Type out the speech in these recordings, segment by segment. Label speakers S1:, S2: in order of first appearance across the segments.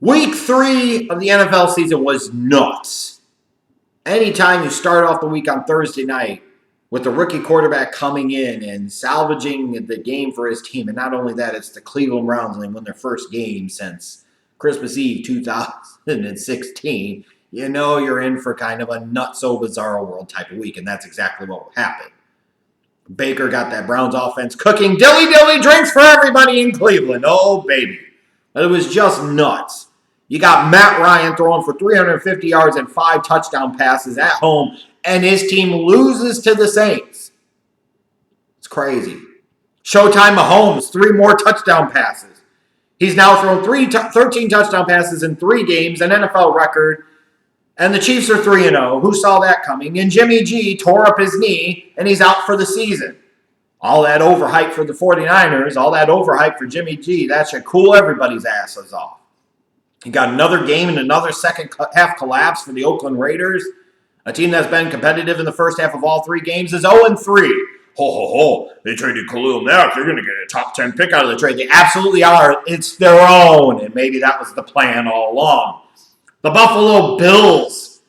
S1: Week 3 of the NFL season was nuts. Anytime you start off the week on Thursday night with the rookie quarterback coming in and salvaging the game for his team, and not only that, it's the Cleveland Browns and they won their first game since Christmas Eve 2016, you know you're in for kind of a nutso-bizarro world type of week, and that's exactly what happened. Baker got that Browns offense cooking dilly-dilly drinks for everybody in Cleveland. Oh, baby. It was just nuts. You got Matt Ryan throwing for 350 yards and 5 touchdown passes at home, and his team loses to the Saints. It's crazy. Showtime Mahomes, 3 more touchdown passes. He's now thrown 13 touchdown passes in 3 games, an NFL record, and the Chiefs are 3-0. Who saw that coming? And Jimmy G tore up his knee, and he's out for the season. All that overhype for the 49ers, all that overhype for Jimmy G, that should cool everybody's asses off. You got another game and another second half collapse for the Oakland Raiders. A team that's been competitive in the first half of all 3 games is 0-3. Ho, ho, ho. They traded Khalil Mack. They're going to get a top 10 pick out of the trade. They absolutely are. It's their own. And maybe that was the plan all along. The Buffalo Bills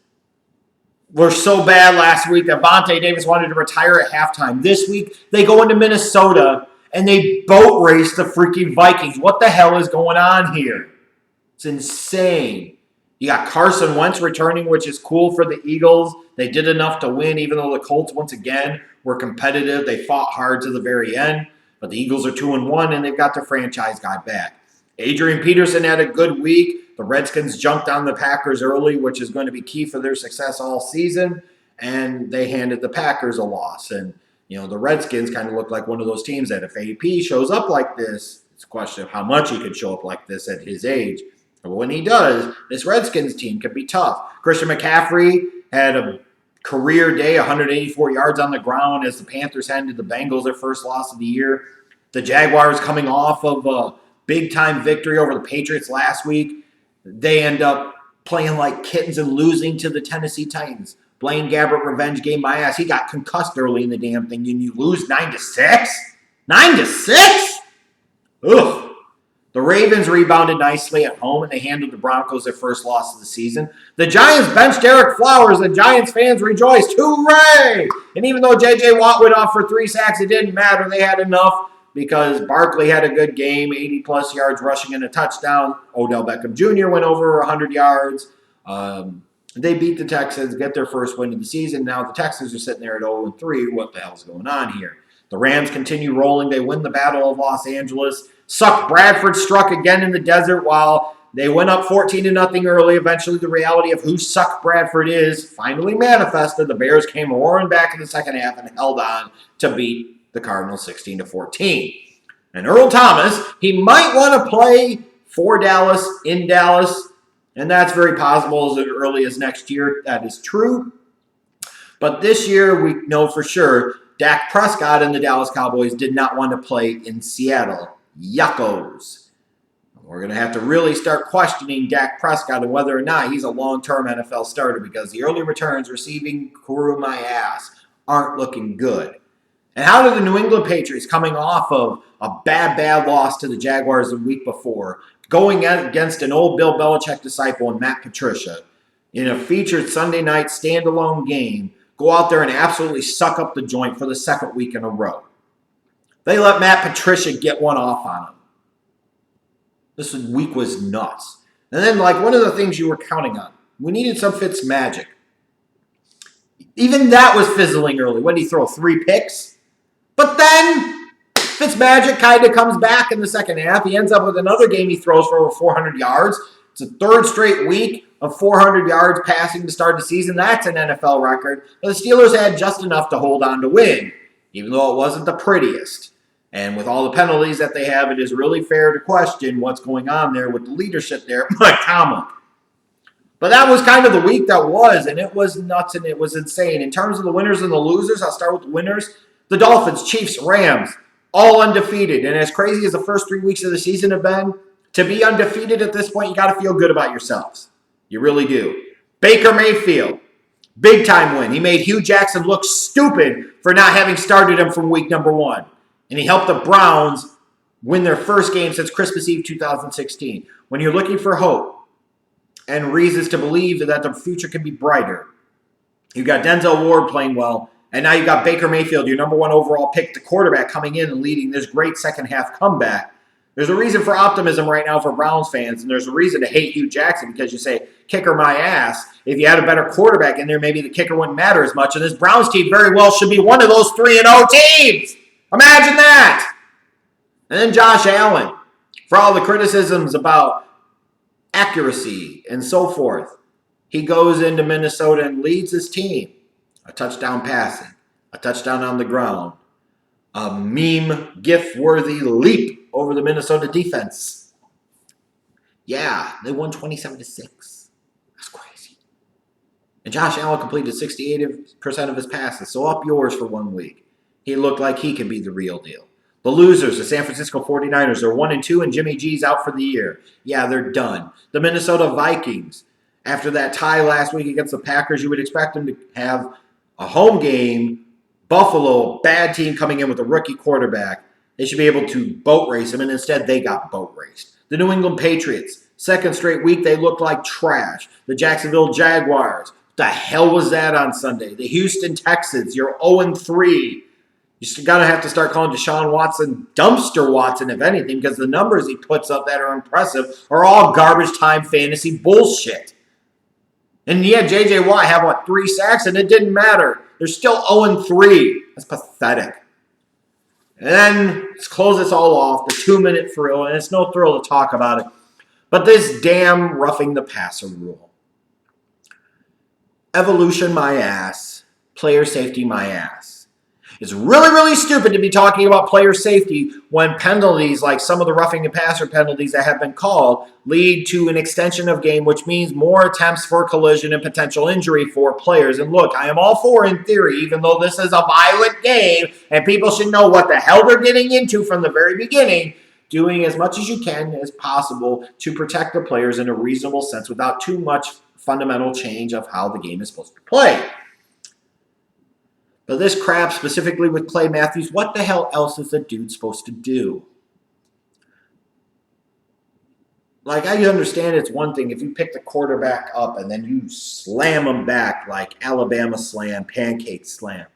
S1: were so bad last week that Vontae Davis wanted to retire at halftime. This week, they go into Minnesota and they boat race the freaking Vikings. What the hell is going on here? It's insane. You got Carson Wentz returning, which is cool for the Eagles. They did enough to win, even though the Colts, once again, were competitive. They fought hard to the very end. But the Eagles are 2-1, and they've got their franchise guy back. Adrian Peterson had a good week. The Redskins jumped on the Packers early, which is going to be key for their success all season. And they handed the Packers a loss. And, you know, the Redskins kind of look like one of those teams that if AP shows up like this, it's a question of how much he could show up like this at his age. But when he does, this Redskins team could be tough. Christian McCaffrey had a career day, 184 yards on the ground as the Panthers handed the Bengals their first loss of the year. The Jaguars coming off of a big-time victory over the Patriots last week. They end up playing like kittens and losing to the Tennessee Titans. Blaine Gabbert revenge game my ass. He got concussed early in the damn thing, and you lose 9-6? 9-6? Ugh. The Ravens rebounded nicely at home, and they handled the Broncos their first loss of the season. The Giants benched Eric Flowers, and Giants fans rejoiced. Hooray! And even though J.J. Watt went off for 3 sacks, it didn't matter. They had enough because Barkley had a good game, 80-plus yards rushing and a touchdown. Odell Beckham Jr. went over 100 yards. They beat the Texans, get their first win of the season. Now the Texans are sitting there at 0-3. What the hell's going on here? The Rams continue rolling. They win the Battle of Los Angeles. Suck Bradford struck again in the desert while they went up 14-0 early. Eventually, the reality of who Suck Bradford is finally manifested. The Bears came roaring back in the second half and held on to beat the Cardinals 16-14. And Earl Thomas, he might want to play for Dallas, in Dallas, and that's very possible as early as next year. That is true. But this year, we know for sure Dak Prescott and the Dallas Cowboys did not want to play in Seattle. Yuckos. We're going to have to really start questioning Dak Prescott and whether or not he's a long-term NFL starter because the early returns receiving Kuru my ass aren't looking good. And how did the New England Patriots, coming off of a bad loss to the Jaguars the week before, going against an old Bill Belichick disciple and Matt Patricia in a featured Sunday night standalone game, go out there and absolutely suck up the joint for the second week in a row? They let Matt Patricia get one off on him. This week was nuts. And then, like, one of the things you were counting on, we needed some Fitz magic. Even that was fizzling early. What did he throw, 3 picks? But then Fitz magic kind of comes back in the second half. He ends up with another game he throws for over 400 yards. It's a 3rd straight week of 400 yards passing to start the season. That's an NFL record. But the Steelers had just enough to hold on to win, even though it wasn't the prettiest. And with all the penalties that they have, it is really fair to question what's going on there with the leadership there at Mike Tomlin. But that was kind of the week that was, and it was nuts and it was insane. In terms of the winners and the losers, I'll start with the winners. The Dolphins, Chiefs, Rams, all undefeated. And as crazy as the first 3 weeks of the season have been, to be undefeated at this point, you got to feel good about yourselves. You really do. Baker Mayfield, big time win. He made Hugh Jackson look stupid for not having started him from week number 1. And he helped the Browns win their first game since Christmas Eve 2016. When you're looking for hope, and reasons to believe that the future can be brighter. You've got Denzel Ward playing well, and now you've got Baker Mayfield, your number 1 overall pick, the quarterback, coming in and leading this great second half comeback. There's a reason for optimism right now for Browns fans, and there's a reason to hate Hugh Jackson because you say, kicker my ass. If you had a better quarterback in there, maybe the kicker wouldn't matter as much, and this Browns team very well should be one of those 3-0 teams. Imagine that. And then Josh Allen, for all the criticisms about accuracy and so forth, he goes into Minnesota and leads his team. A touchdown passing, a touchdown on the ground, a meme GIF-worthy leap over the Minnesota defense. Yeah, they won 27-6. That's crazy. And Josh Allen completed 68% of his passes, so up yours for 1 week. He looked like he could be the real deal. The losers, the San Francisco 49ers, are 1-2, and Jimmy G's out for the year. Yeah, they're done. The Minnesota Vikings, after that tie last week against the Packers, you would expect them to have a home game. Buffalo, bad team coming in with a rookie quarterback. They should be able to boat race him, and instead they got boat raced. The New England Patriots, second straight week, they look like trash. The Jacksonville Jaguars, what the hell was that on Sunday? The Houston Texans, you're 0-3. You got to have to start calling Deshaun Watson Dumpster Watson, if anything, because the numbers he puts up that are impressive are all garbage time fantasy bullshit. And yeah, J.J. Watt had, 3 sacks, and it didn't matter. They're still 0-3. That's pathetic. And then let's close this all off, the 2-minute thrill, and it's no thrill to talk about it, but this damn roughing the passer rule. Evolution, my ass. Player safety, my ass. It's really, really stupid to be talking about player safety when penalties, like some of the roughing the passer penalties that have been called, lead to an extension of game, which means more attempts for collision and potential injury for players. And look, I am all for, in theory, even though this is a violent game and people should know what the hell they're getting into from the very beginning, doing as much as you can as possible to protect the players in a reasonable sense without too much fundamental change of how the game is supposed to play. But this crap, specifically with Clay Matthews, what the hell else is the dude supposed to do? Like, I understand it's one thing if you pick the quarterback up and then you slam him back like Alabama slam, pancake slam.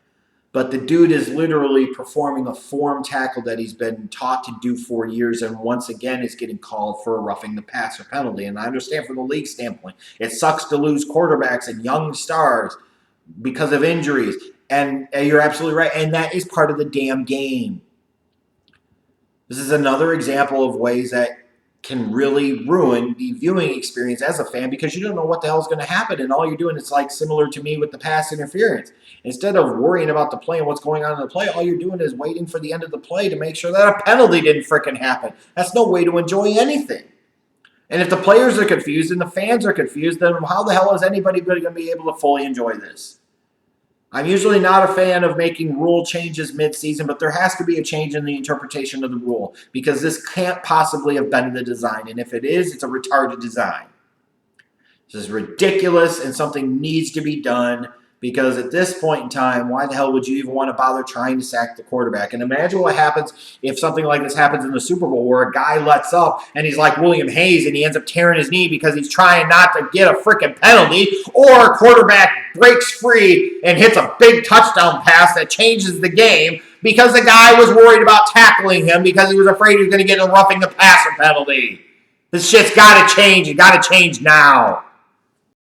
S1: But the dude is literally performing a form tackle that he's been taught to do for years, and once again is getting called for a roughing the passer penalty. And I understand from the league standpoint, it sucks to lose quarterbacks and young stars because of injuries. And you're absolutely right. And that is part of the damn game. This is another example of ways that can really ruin the viewing experience as a fan because you don't know what the hell is going to happen. And all you're doing is like similar to me with the pass interference. Instead of worrying about the play and what's going on in the play, all you're doing is waiting for the end of the play to make sure that a penalty didn't frickin' happen. That's no way to enjoy anything. And if the players are confused and the fans are confused, then how the hell is anybody going to be able to fully enjoy this? I'm usually not a fan of making rule changes mid-season, but there has to be a change in the interpretation of the rule because this can't possibly have been the design. And if it is, it's a retarded design. This is ridiculous and something needs to be done because at this point in time, why the hell would you even want to bother trying to sack the quarterback? And imagine what happens if something like this happens in the Super Bowl where a guy lets up and he's like William Hayes and he ends up tearing his knee because he's trying not to get a freaking penalty, or a quarterback breaks free and hits a big touchdown pass that changes the game because the guy was worried about tackling him because he was afraid he was going to get a roughing the passer penalty. This shit's got to change. It got to change now.